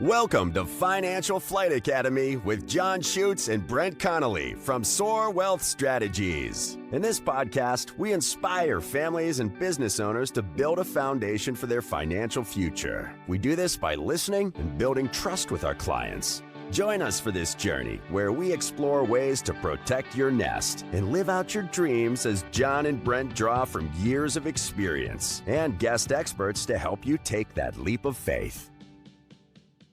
Welcome to Financial Flight Academy with John Schuetz and Brent Connelly from Soar Wealth Strategies. In this podcast, we inspire families and business owners to build a foundation for their financial future. We do this by listening and building trust with our clients. Join us for this journey where we explore ways to protect your nest and live out your dreams as John and Brent draw from years of experience and guest experts to help you take that leap of faith.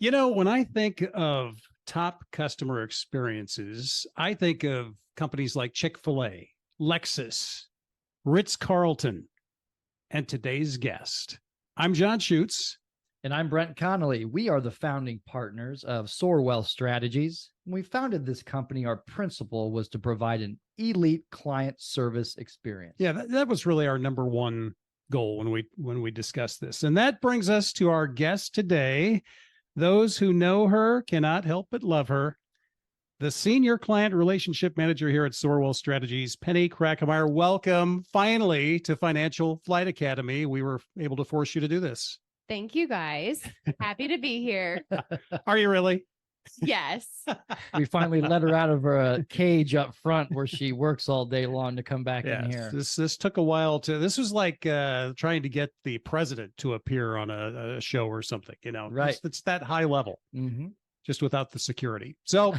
You know, when I think of top customer experiences, I think of companies like Chick-fil-A, Lexus, Ritz-Carlton, and today's guest. I'm John Schuetz. And I'm Brent Connelly. We are the founding partners of Soar Wealth Strategies. When we founded this company, our principle was to provide an elite client service experience. Yeah, that was really our number one goal when we discussed this. And that brings us to our guest today. Those who know her cannot help but love her. The Senior Client Relationship Manager here at Soar Wealth Strategies, Penny Kreikemeier. Welcome, finally, to Financial Flight Academy. We were able to force you to do this. Thank you, guys. Happy to be here. Are you really? Yes. We finally let her out of her cage up front where she works all day long to come back in here. This took a while this was like trying to get the president to appear on a show or something, you know, right? It's that high level, just without the security. So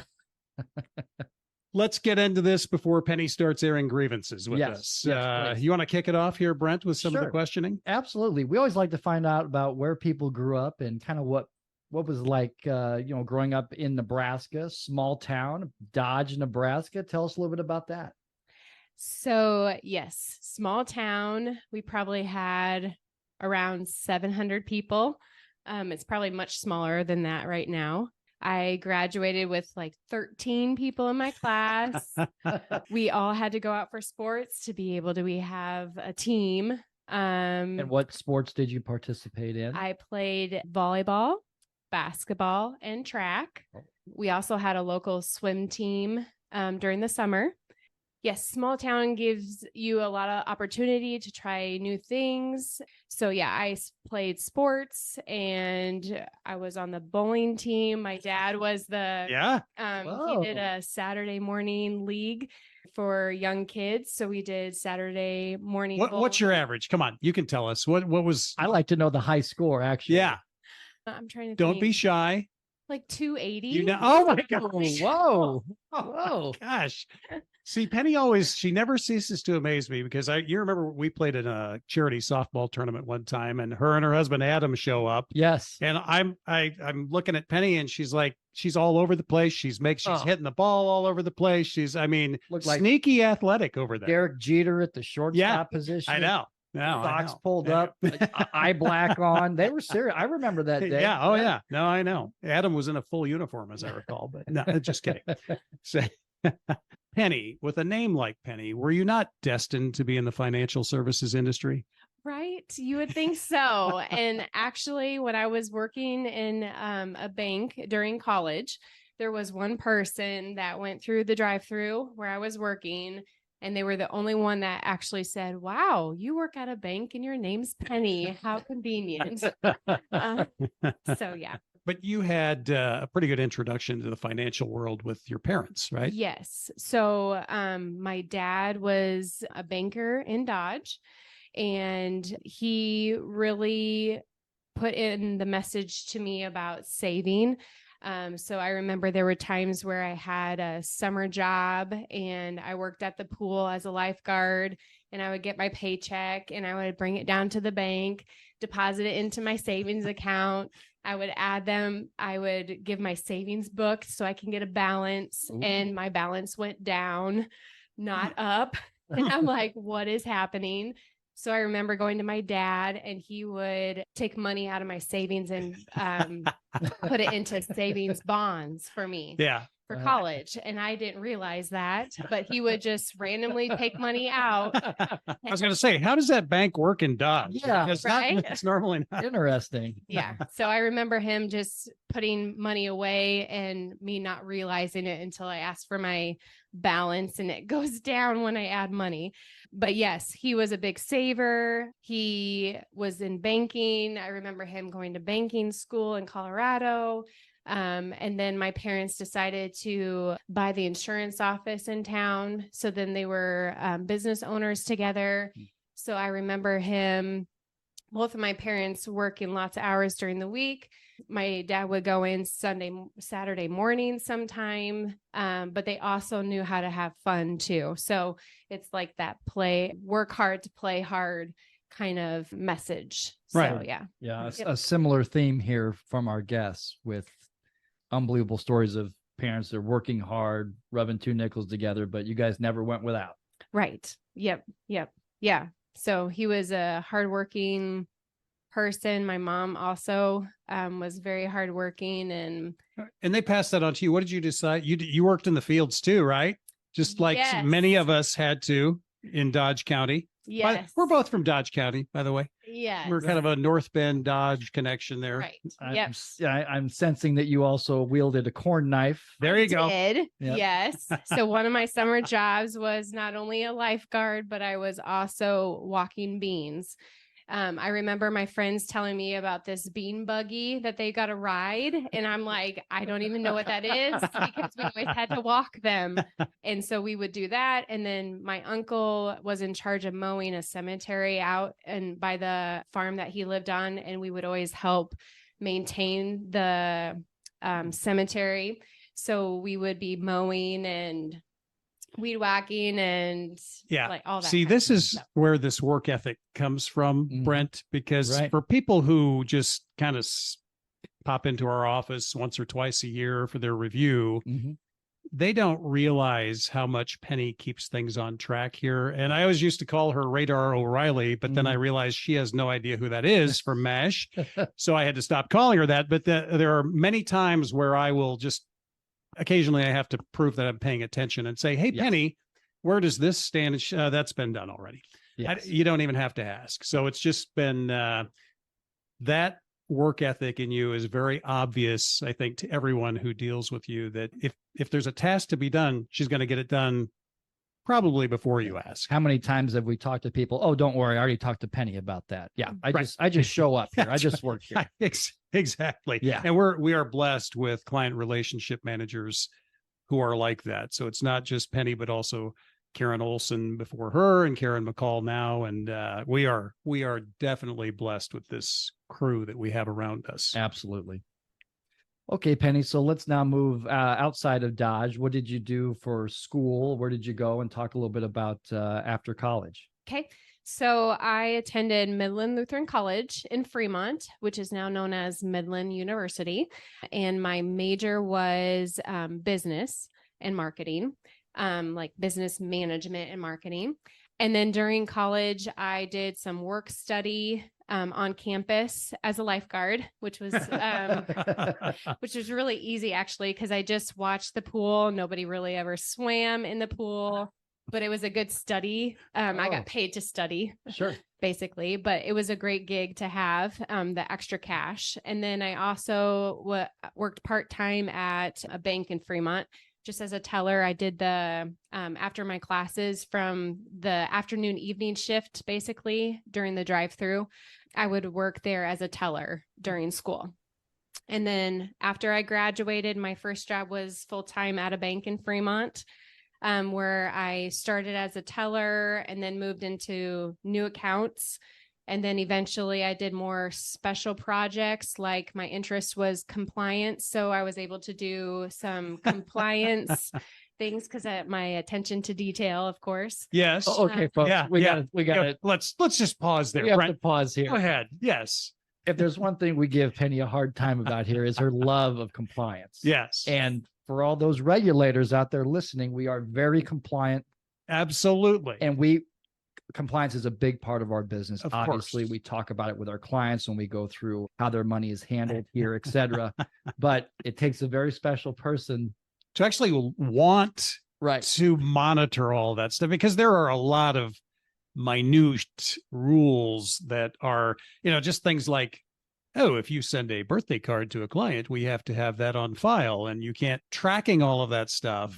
let's get into this before Penny starts airing grievances with us. Yes, you want to kick it off here, Brent, with some of the questioning? Absolutely. We always like to find out about where people grew up and kind of what was like, growing up in Nebraska, small town, Dodge, Nebraska. Tell us a little bit about that. So, yes, small town. We probably had around 700 people. It's probably much smaller than that right now. I graduated with like 13 people in my class. We all had to go out for sports to be able to have a team. And what sports did you participate in? I played volleyball, basketball, and track. We also had a local swim team during the summer. Yes, small town gives you a lot of opportunity to try new things. So yeah, I played sports and I was on the bowling team. My dad was he did a Saturday morning league for young kids. So we did Saturday morning. What's your average? Come on, you can tell us. What was? I like to know the high score, actually. Yeah. I'm trying to Don't be shy. Like 280. You know, oh my gosh. Whoa. Whoa. Gosh. See, Penny she never ceases to amaze me because you remember we played in a charity softball tournament one time and her husband Adam show up. Yes. And I'm looking at Penny and she's all over the place. She's hitting the ball all over the place. She's, looked like sneaky athletic over there. Derek Jeter at the shortstop position. I know. No, socks pulled up, eye black on. They were serious. I remember that day. Yeah. Oh, yeah. No, I know. Adam was in a full uniform, as I recall. But no, just kidding. So, Penny, with a name like Penny, were you not destined to be in the financial services industry? Right. You would think so. And actually, when I was working in a bank during college, there was one person that went through the drive-through where I was working. And they were the only one that actually said, wow, you work at a bank and your name's Penny. How convenient. So, yeah. But you had a pretty good introduction to the financial world with your parents, right? Yes. So my dad was a banker in Dodge, and he really put in the message to me about saving. So I remember there were times where I had a summer job and I worked at the pool as a lifeguard, and I would get my paycheck and I would bring it down to the bank, deposit it into my savings account. I would add them. I would give my savings book so I can get a balance. Ooh. And my balance went down, not up. And I'm like, what is happening? So I remember going to my dad and he would take money out of my savings and put it into savings bonds for me. Yeah. For college. And I didn't realize that, but he would just randomly take money out. I was going to say, how does that bank work in Dodge? Yeah. Right? It's normally not. Interesting. Yeah. So I remember him just putting money away and me not realizing it until I asked for my balance, and it goes down when I add money. But yes, he was a big saver. He was in banking. I remember him going to banking school in Colorado. And then my parents decided to buy the insurance office in town. So then they were business owners together. So I remember both of my parents working lots of hours during the week. My dad would go in Saturday morning sometime, but they also knew how to have fun too. So it's like that work hard to play hard kind of message. Right. So yeah. Yeah. Yep. A similar theme here from our guests with unbelievable stories of parents that are working hard, rubbing two nickels together, but you guys never went without. Right. Yep. Yeah. So he was a hardworking person. My mom also was very hardworking, and they passed that on to you. What did you decide? You worked in the fields too, right? Just like Yes. many of us had to in Dodge County. yes, We're both from Dodge County, by the way. yes, We're kind of a North Bend Dodge connection there. right. Yep. I'm sensing that you also wielded a corn knife. There you go. Did. Yep. Yes. So one of my summer jobs was not only a lifeguard, but I was also walking beans. I remember my friends telling me about this bean buggy that they got to ride. And I'm like, I don't even know what that is, because we always had to walk them. And so we would do that. And then my uncle was in charge of mowing a cemetery out and by the farm that he lived on. And we would always help maintain the cemetery. So we would be mowing and weed whacking and like all that. See, kind this of is stuff. where this work ethic comes from, Brent, because Right. for people who just kind of pop into our office once or twice a year for their review, they don't realize how much Penny keeps things on track here. And I always used to call her Radar O'Reilly, but then I realized she has no idea who that is from MASH. So I had to stop calling her that. But there are many times where I will just occasionally I have to prove that I'm paying attention and say, hey, Penny, where does this stand? That's been done already. Yes. You don't even have to ask. So it's just been that work ethic in you is very obvious, I think, to everyone who deals with you, that if there's a task to be done, she's going to get it done probably before you ask. How many times have we talked to people? Oh, don't worry, I already talked to Penny about that. Yeah, I just show up here. I just work here. Exactly. Yeah. And we are blessed with client relationship managers who are like that. So it's not just Penny, but also Karen Olson before her and Karen McCall now. And we are definitely blessed with this crew that we have around us. Absolutely. Okay, Penny. So let's now move outside of Dodge. What did you do for school? Where did you go? And talk a little bit about after college. Okay. So I attended Midland Lutheran College in Fremont, which is now known as Midland University. And my major was business and marketing, like business management and marketing. And then during college, I did some work study on campus as a lifeguard, which was really easy, actually, because I just watched the pool. Nobody really ever swam in the pool, but it was a good study. I got paid to study, Sure, basically, but it was a great gig to have the extra cash. And then I also worked part-time at a bank in Fremont, just as a teller. I did the after my classes from the afternoon evening shift, basically during the drive-through, I would work there as a teller during school. And then after I graduated, my first job was full-time at a bank in Fremont, where I started as a teller and then moved into new accounts. And then eventually I did more special projects, like my interest was compliance. So I was able to do some compliance things because my attention to detail, of course. Yes. Oh, okay, folks. We got it. Let's just pause there. We have Brent, to pause here. go ahead. Yes. If there's one thing we give Penny a hard time about here is her love of compliance. Yes. And for all those regulators out there listening, we are very compliant. Absolutely. And compliance is a big part of our business. Of Obviously, course. we talk about it with our clients when we go through how their money is handled here, et cetera. But it takes a very special person to actually want right to monitor all that stuff, because there are a lot of minute rules that are, just things like, oh, if you send a birthday card to a client, we have to have that on file, and you can't tracking all of that stuff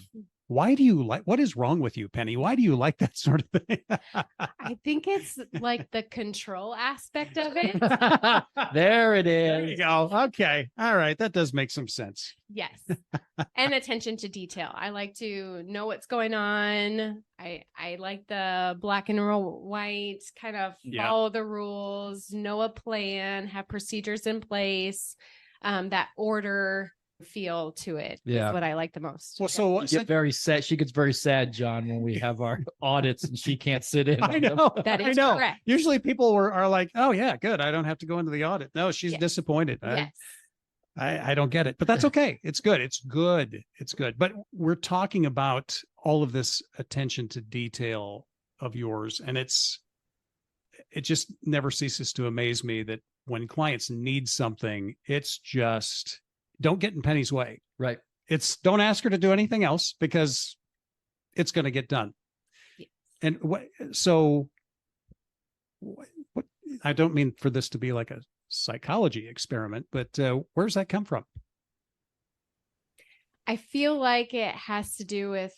Why do you like, what is wrong with you, Penny? Why do you like that sort of thing? I think it's like the control aspect of it. There it There you is. go. Okay. All right. That does make some sense. Yes. And attention to detail. I like to know what's going on. I like the black and white, kind of Yeah. follow the rules, know a plan, have procedures in place, that order feel to it is Yeah. what I like the most. Well, so You get very sad. She gets very sad, John, when we have our audits and she can't sit in. I on them. know. That I is know. correct. Usually people are like, oh yeah, good. I don't have to go into the audit. No, she's Yes. disappointed. Yes. I don't get it, but that's okay. It's good. It's good. It's good. But we're talking about all of this attention to detail of yours. And it just never ceases to amaze me that when clients need something, it's just don't get in Penny's way. Right. It's don't ask her to do anything else because it's going to get done. Yes. And what I don't mean for this to be like a psychology experiment, but where's that come from? I feel like it has to do with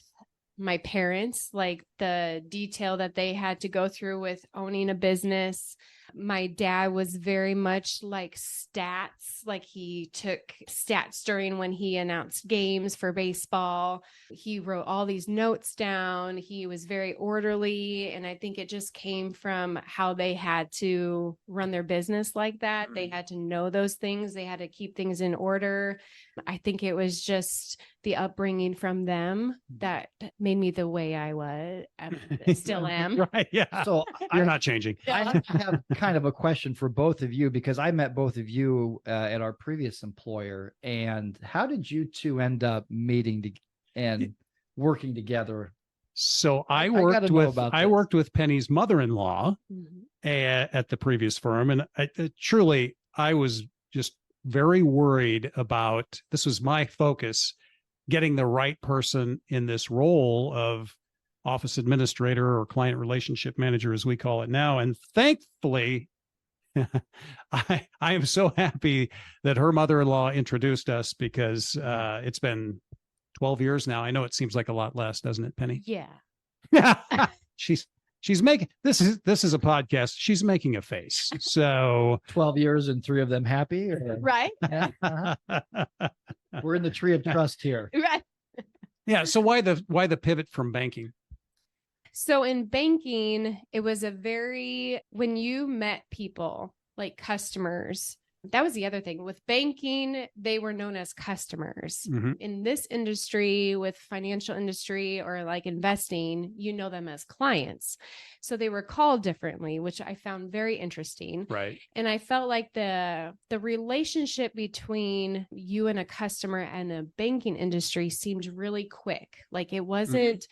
my parents, like the detail that they had to go through with owning a business. My dad was very much like stats, like he took stats during when he announced games for baseball. He wrote all these notes down. He was very orderly. And I think it just came from how they had to run their business like that. They had to know those things. They had to keep things in order. I think it was just the upbringing from them that made me the way I was, still am. Right. Yeah. So You're not changing. I have kind of a question for both of you because I met both of you at our previous employer. And how did you two end up meeting and working together? So I gotta worked know with about I this. worked with Penny's mother-in-law Mhm. at the previous firm, and truly I was just very worried about, this was my focus, getting the right person in this role of office administrator or client relationship manager, as we call it now. And thankfully, I am so happy that her mother-in-law introduced us because it's been 12 years now. I know it seems like a lot less, doesn't it, Penny? Yeah. She's making, this is a podcast. She's making a face. So 12 years and 3 of them happy? Or- Right. Yeah, we're in the tree of trust here. Right. yeah. So why the pivot from banking? So in banking, it was when you met people like customers, that was the other thing. With banking, they were known as customers. Mhm. In this industry, with financial industry or like investing, you know them as clients. So they were called differently, which I found very interesting. Right. And I felt like the relationship between you and a customer and a banking industry seemed really quick. Like it wasn't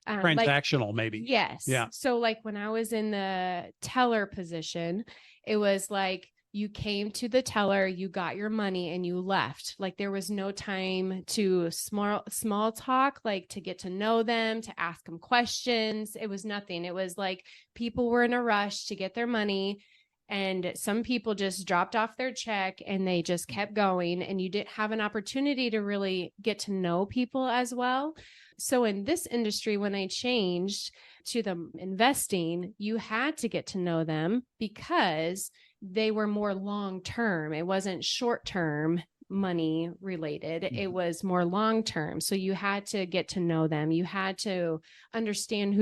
Transactional, maybe. Yes. Yeah. So like when I was in the teller position, it was like you came to the teller, you got your money and you left. Like there was no time to small talk, like to get to know them, to ask them questions. It was nothing. It was like people were in a rush to get their money. And some people just dropped off their check and they just kept going. And you didn't have an opportunity to really get to know people as well. So in this industry, when I changed to the investing, you had to get to know them because they were more long-term. It wasn't short-term money related. It was more long-term. So you had to get to know them. You had to understand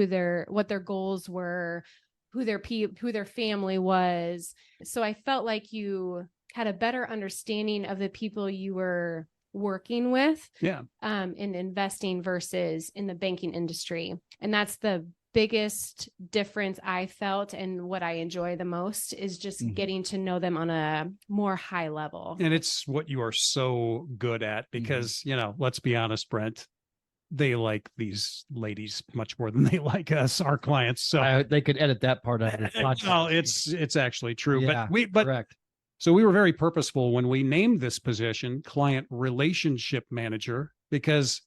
what their goals were, who their family was. So I felt like you had a better understanding of the people you were working with, Yeah. in investing versus in the banking industry. And that's the biggest difference I felt, and what I enjoy the most is just getting to know them on a more high level. And it's what you are so good at because, let's be honest, Brent, they like these ladies much more than they like us, our clients. So They could edit that part out of the podcast. well, it's actually true. Yeah, But correct. so we were very purposeful when we named this position client relationship manager, because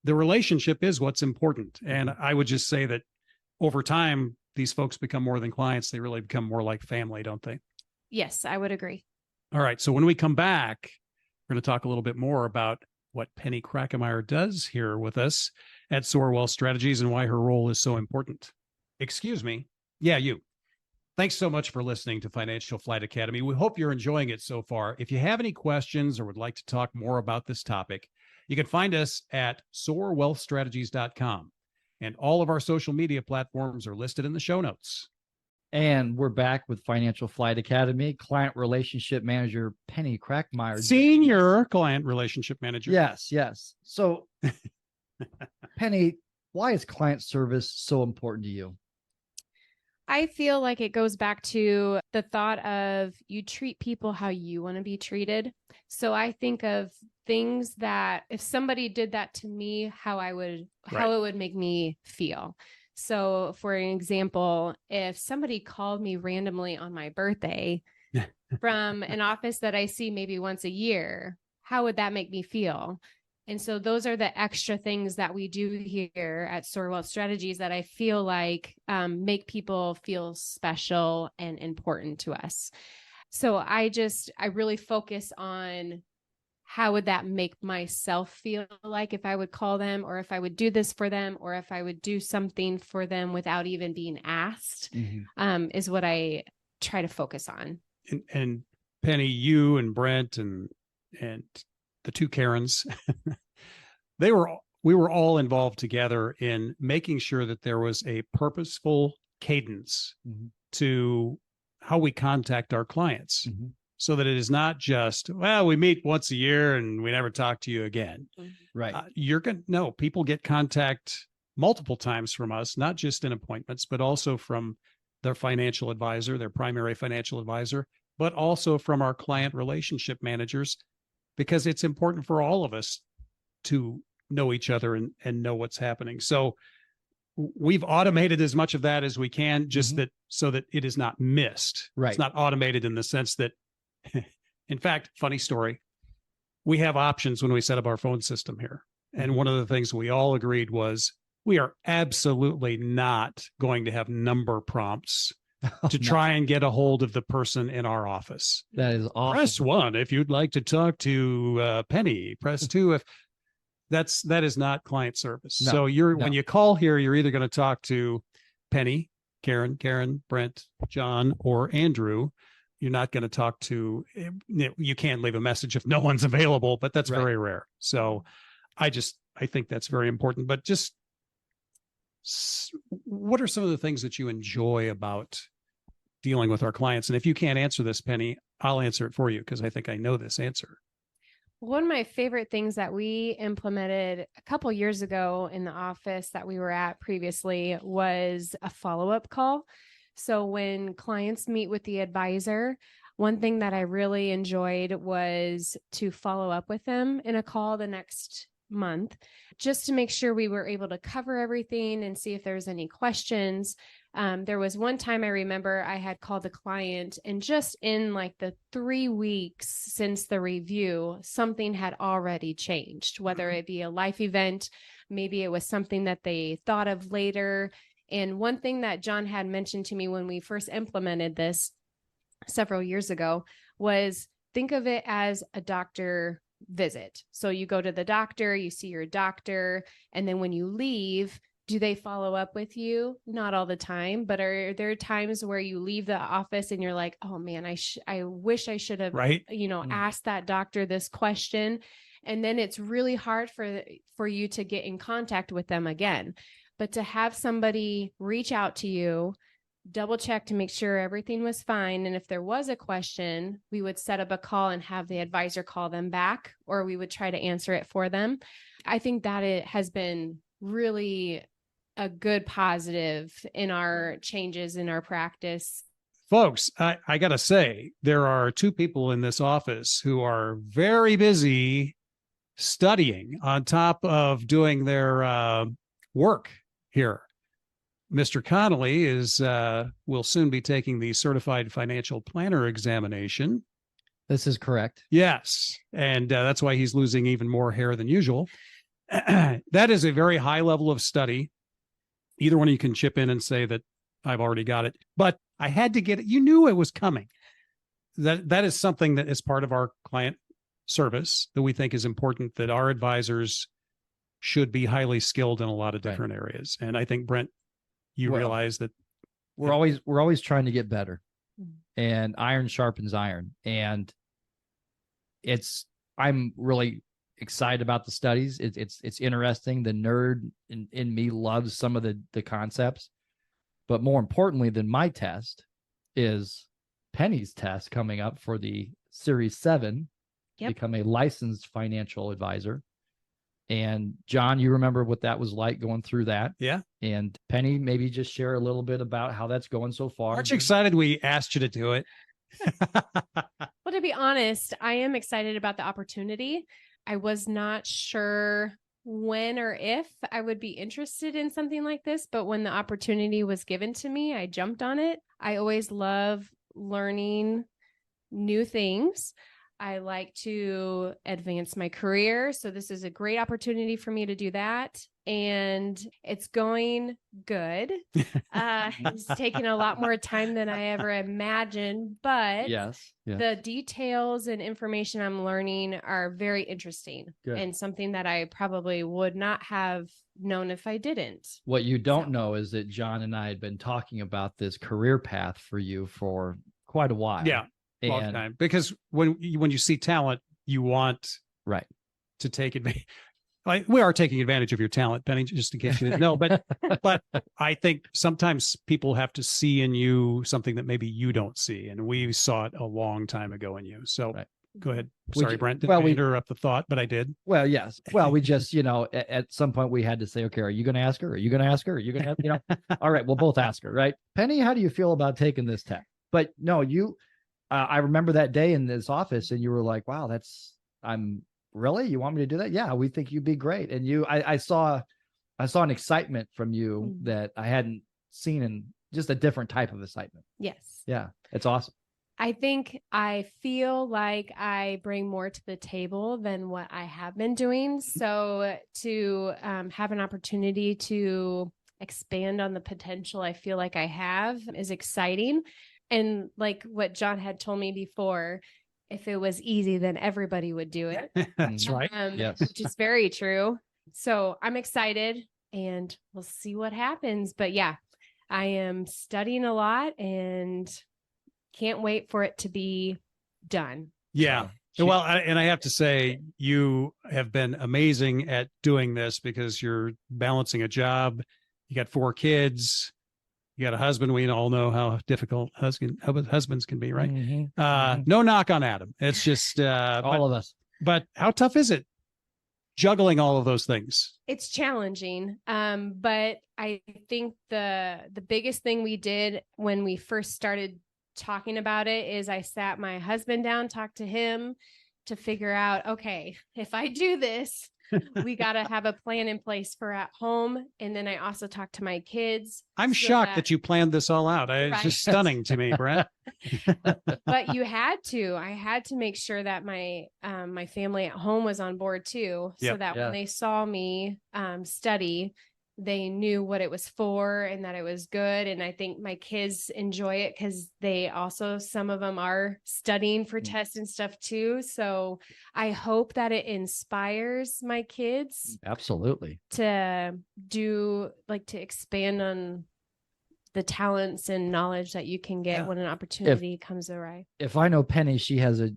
the relationship is what's important. And I would just say that over time, these folks become more than clients. They really become more like family, don't they? Yes, I would agree. All right. So when we come back, we're going to talk a little bit more about what Penny Kreikemeier does here with us. at Soar Wealth Strategies and why her role is so important. Excuse me. Yeah, you. Thanks so much for listening to Financial Flight Academy. We hope you're enjoying it so far. If you have any questions or would like to talk more about this topic, you can find us at soarwealthstrategies.com. And all of our social media platforms are listed in the show notes. And we're back with Financial Flight Academy, Client Relationship Manager Penny Kreikemeier. Senior Client Relationship Manager. Yes. So, Penny, why is client service so important to you? I feel like it goes back to the thought of you treat people how you want to be treated. So I think of things that if somebody did that to me, how it would make me feel. So for an example, if somebody called me randomly on my birthday from an office that I see maybe once a year, how would that make me feel? And so those are the extra things that we do here at Soar Wealth Strategies that I feel like make people feel special and important to us. So I really focus on how would that make myself feel like if I would call them, or if I would do this for them, or if I would do something for them without even being asked, is what I try to focus on. And Penny, you and Brent and the two Karens, we were all involved together in making sure that there was a purposeful cadence to how we contact our clients, so that it is not just, well, we meet once a year and we never talk to you again. Right. People get contact multiple times from us, not just in appointments, but also from their financial advisor, their primary financial advisor, but also from our client relationship managers, because it's important for all of us to know each other and know what's happening. So we've automated as much of that as we can, just so that it is not missed. Right. It's not automated in the sense that, in fact, funny story, we have options when we set up our phone system here. And one of the things we all agreed was we are absolutely not going to have number prompts to try and get a hold of the person in our office. That is awesome. Press 1 if you'd like to talk to Penny. Press 2 if that is not client service. No, So when you call here, you're either going to talk to Penny, Karen, Brent, John, or Andrew. You're not going to talk to, you can't leave a message if no one's available, but that's very rare. So I think that's very important. But just what are some of the things that you enjoy about dealing with our clients? And if you can't answer this, Penny, I'll answer it for you, because I think I know this answer. One of my favorite things that we implemented a couple years ago in the office that we were at previously was a follow-up call. So when clients meet with the advisor, one thing that I really enjoyed was to follow up with them in a call the next month, just to make sure we were able to cover everything and see if there's any questions. There was one time I remember I had called a client, and just in like the 3 weeks since the review, something had already changed, whether it be a life event, maybe it was something that they thought of later. And one thing that John had mentioned to me when we first implemented this several years ago was, think of it as a doctor visit. So you go to the doctor, you see your doctor, and then when you leave, do they follow up with you? Not all the time, but are there times where you leave the office and you're like, oh man, I wish I should have, asked that doctor this question. And then it's really hard for you to get in contact with them again. But to have somebody reach out to you, double check to make sure everything was fine. And if there was a question, we would set up a call and have the advisor call them back, or we would try to answer it for them. I think that it has been really a good positive in our changes in our practice. Folks, I got to say, there are two people in this office who are very busy studying on top of doing their work here. Mr. Connelly will soon be taking the Certified Financial Planner examination. This is correct. Yes. And that's why he's losing even more hair than usual. That is a very high level of study. Either one of you can chip in and say that I've already got it, but I had to get it. You knew it was coming. That is something that is part of our client service that we think is important, that our advisors should be highly skilled in a lot of Right. different areas. And I think, Brent, you Well, realize that we're always trying to get better, Mhm. and iron sharpens iron. And I'm really excited about the studies. It's interesting. The nerd in me loves some of the concepts, but more importantly than my test is Penny's test coming up for the Series 7, Yep. become a licensed financial advisor. And John, you remember what that was like going through that? Yeah. And Penny, maybe just share a little bit about how that's going so far. aren't you excited we asked you to do it? Well, to be honest, I am excited about the opportunity. I was not sure when or if I would be interested in something like this, but when the opportunity was given to me, I jumped on it. I always love learning new things. I like to advance my career. So this is a great opportunity for me to do that. And it's going good. It's taking a lot more time than I ever imagined, but Yes. the details and information I'm learning are very interesting Good. and something that I probably would not have known if I didn't. What you don't So- know is that John and I had been talking about this career path for you for quite a while. Yeah. Long And time. Because when you see talent, you want right. to take advantage. Like, we are taking advantage of your talent, Penny, just in case you didn't know. But I think sometimes people have to see in you something that maybe you don't see, and we saw it a long time ago in you. So Right. go ahead. We Sorry, ju- Brent. Didn't well, mean we- to interrupt the thought, but I did. Well, yes. Well, we just, at some point we had to say, okay, are you going to ask her? Are you going to ask her? Are you going to, all right, we'll both ask her, right? Penny, how do you feel about taking this test? But no, I remember that day in this office and you were like, wow, really? You want me to do that? Yeah, we think you'd be great. And I saw an excitement from you that I hadn't seen, in just a different type of excitement. Yes. Yeah, it's awesome. I think I feel like I bring more to the table than what I have been doing. So to have an opportunity to expand on the potential I feel like I have is exciting. And like what John had told me before, if it was easy, then everybody would do it. That's right. Yes. Which is very true. So I'm excited and we'll see what happens. But yeah, I am studying a lot and can't wait for it to be done. Yeah. Well, and I have to say, you have been amazing at doing this because you're balancing a job. You got 4 kids. You got a husband. We all know how difficult husbands can be, right? Mhm. No knock on Adam. It's just All of us. But how tough is it juggling all of those things? It's challenging. But I think the biggest thing we did when we first started talking about it is I sat my husband down, talked to him to figure out, okay, if I do this, we got to have a plan in place for at home. And then I also talked to my kids. I'm so shocked that you planned this all out. It's Right. just stunning to me, Brent. But you had to. I had to make sure that my my family at home was on board too, so Yep. that Yeah. when they saw me study, they knew what it was for and that it was good. And I think my kids enjoy it because they also, some of them are studying for tests and stuff too. So I hope that it inspires my kids Absolutely. to do, like, to expand on the talents and knowledge that you can get Yeah. when an opportunity comes awry. If I know Penny, she has a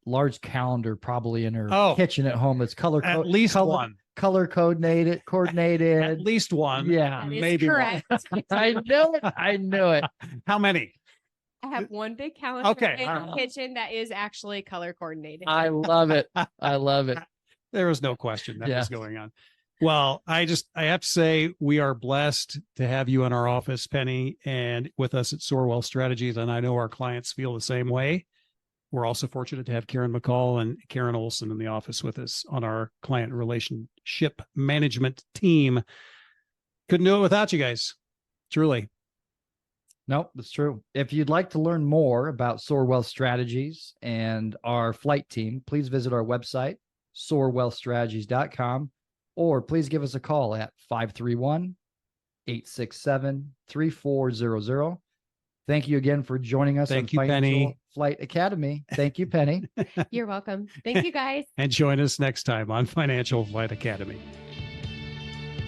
large calendar probably in her Oh. kitchen at home that's At least one. color coordinated. At least one. Yeah. That is maybe one. correct. I knew it. I knew it. How many? I have one big calendar Okay. in the kitchen that is actually color coordinated. I love it. I love it. There was no question that Yeah. was going on. Well, I have to say we are blessed to have you in our office, Penny, and with us at Soar Wealth Strategies. And I know our clients feel the same way. We're also fortunate to have Karen McCall and Karen Olson in the office with us on our client relationship management team. Couldn't do it without you guys. Truly. Nope, that's true. If you'd like to learn more about Soar Wealth Strategies and our flight team, please visit our website, soarwealthstrategies.com, or please give us a call at 531-867-3400. Thank you again for joining us Thank on you, Financial Penny. Flight Academy. Thank you, Penny. You're welcome. Thank you, guys. And join us next time on Financial Flight Academy.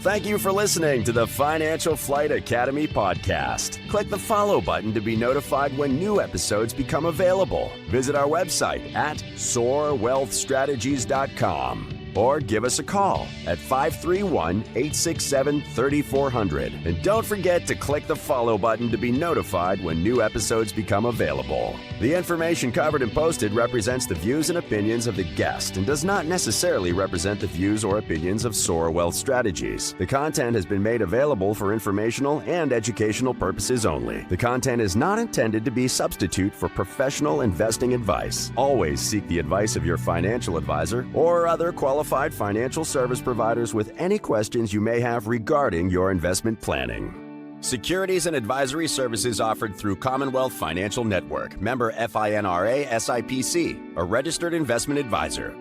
Thank you for listening to the Financial Flight Academy podcast. Click the follow button to be notified when new episodes become available. Visit our website at soarwealthstrategies.com or give us a call at 531-867-3400. And don't forget to click the follow button to be notified when new episodes become available. The information covered and posted represents the views and opinions of the guest and does not necessarily represent the views or opinions of Soar Wealth Strategies. The content has been made available for informational and educational purposes only. The content is not intended to be a substitute for professional investing advice. Always seek the advice of your financial advisor or other qualified financial service providers with any questions you may have regarding your investment planning. Securities and advisory services offered through Commonwealth Financial Network, member FINRA SIPC, a registered investment advisor.